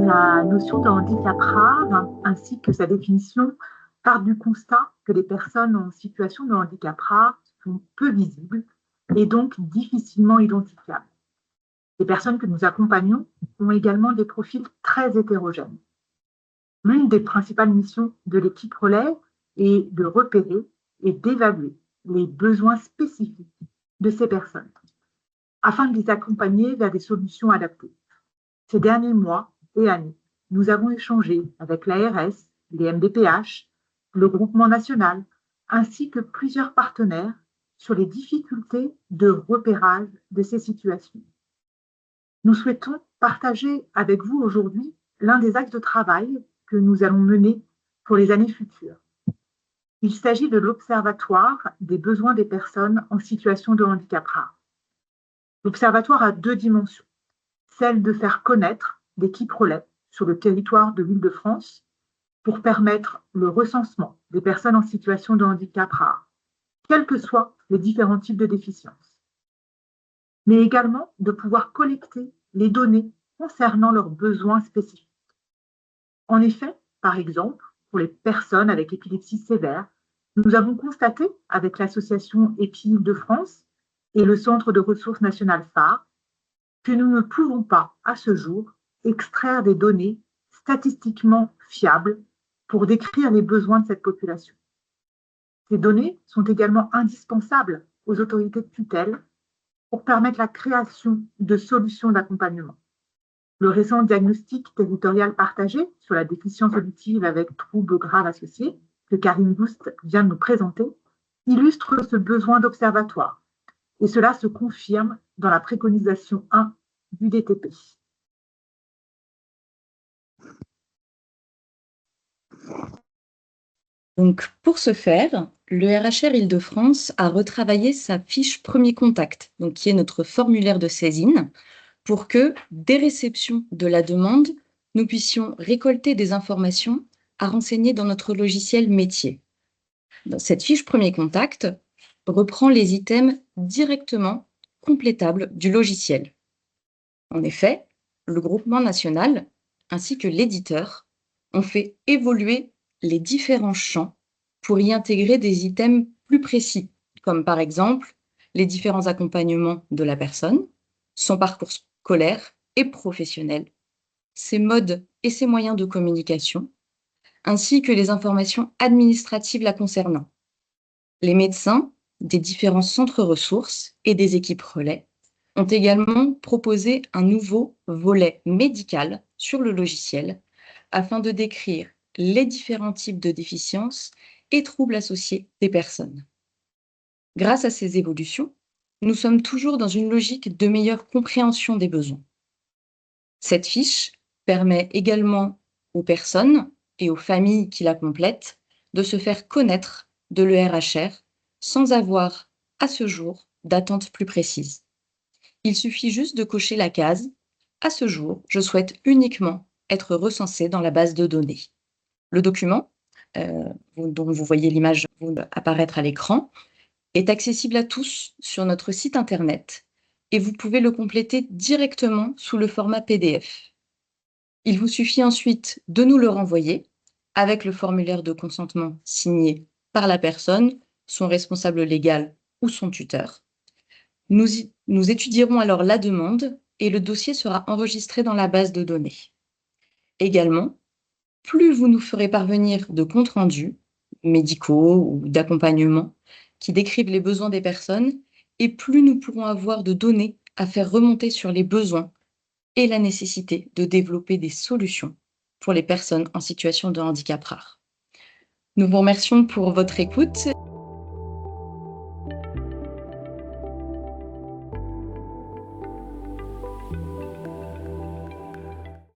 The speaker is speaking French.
La notion de handicap rare, ainsi que sa définition, part du constat que les personnes en situation de handicap rare sont peu visibles et donc difficilement identifiables. Les personnes que nous accompagnons ont également des profils très hétérogènes. L'une des principales missions de l'équipe Relais est de repérer et d'évaluer les besoins spécifiques de ces personnes, afin de les accompagner vers des solutions adaptées. Ces derniers mois et années, nous avons échangé avec l'ARS, les MDPH, le groupement national, ainsi que plusieurs partenaires sur les difficultés de repérage de ces situations. Nous souhaitons partager avec vous aujourd'hui l'un des axes de travail que nous allons mener pour les années futures. Il s'agit de l'Observatoire des besoins des personnes en situation de handicap rare. L'Observatoire a deux dimensions, celle de faire connaître l'équipe Relais sur le territoire de l'Île-de-France pour permettre le recensement des personnes en situation de handicap rare, quels que soient les différents types de déficiences, mais également de pouvoir collecter les données concernant leurs besoins spécifiques. En effet, par exemple, pour les personnes avec épilepsie sévère, nous avons constaté avec l'association EPI-Île-de-France et le Centre de ressources nationales phare que nous ne pouvons pas, à ce jour, extraire des données statistiquement fiables pour décrire les besoins de cette population. Ces données sont également indispensables aux autorités de tutelle pour permettre la création de solutions d'accompagnement. Le récent diagnostic territorial partagé sur la déficience auditive avec troubles graves associés, que Karine Boust vient de nous présenter, illustre ce besoin d'observatoire. Et cela se confirme dans la préconisation 1 du DTP. Donc, pour ce faire, le RHR Île-de-France a retravaillé sa fiche premier contact, donc qui est notre formulaire de saisine, pour que, dès réception de la demande, nous puissions récolter des informations à renseigner dans notre logiciel métier. Dans cette fiche premier contact reprend les items directement complétables du logiciel. En effet, le groupement national ainsi que l'éditeur ont fait évoluer les différents champs pour y intégrer des items plus précis, comme par exemple les différents accompagnements de la personne, son parcours scolaire et professionnel, ses modes et ses moyens de communication, ainsi que les informations administratives la concernant. Les médecins des différents centres ressources et des équipes relais ont également proposé un nouveau volet médical sur le logiciel afin de décrire les différents types de déficiences et troubles associés des personnes. Grâce à ces évolutions, nous sommes toujours dans une logique de meilleure compréhension des besoins. Cette fiche permet également aux personnes et aux familles qui la complètent de se faire connaître de l'ERHR sans avoir, à ce jour, d'attente plus précise. Il suffit juste de cocher la case « À ce jour, je souhaite uniquement être recensé dans la base de données ». Le document, dont vous voyez l'image apparaître à l'écran, est accessible à tous sur notre site internet et vous pouvez le compléter directement sous le format PDF. Il vous suffit ensuite de nous le renvoyer avec le formulaire de consentement signé par la personne, son responsable légal ou son tuteur. Nous étudierons alors la demande et le dossier sera enregistré dans la base de données. Également, plus vous nous ferez parvenir de comptes rendus médicaux ou d'accompagnement qui décrivent les besoins des personnes, et plus nous pourrons avoir de données à faire remonter sur les besoins et la nécessité de développer des solutions pour les personnes en situation de handicap rare. Nous vous remercions pour votre écoute.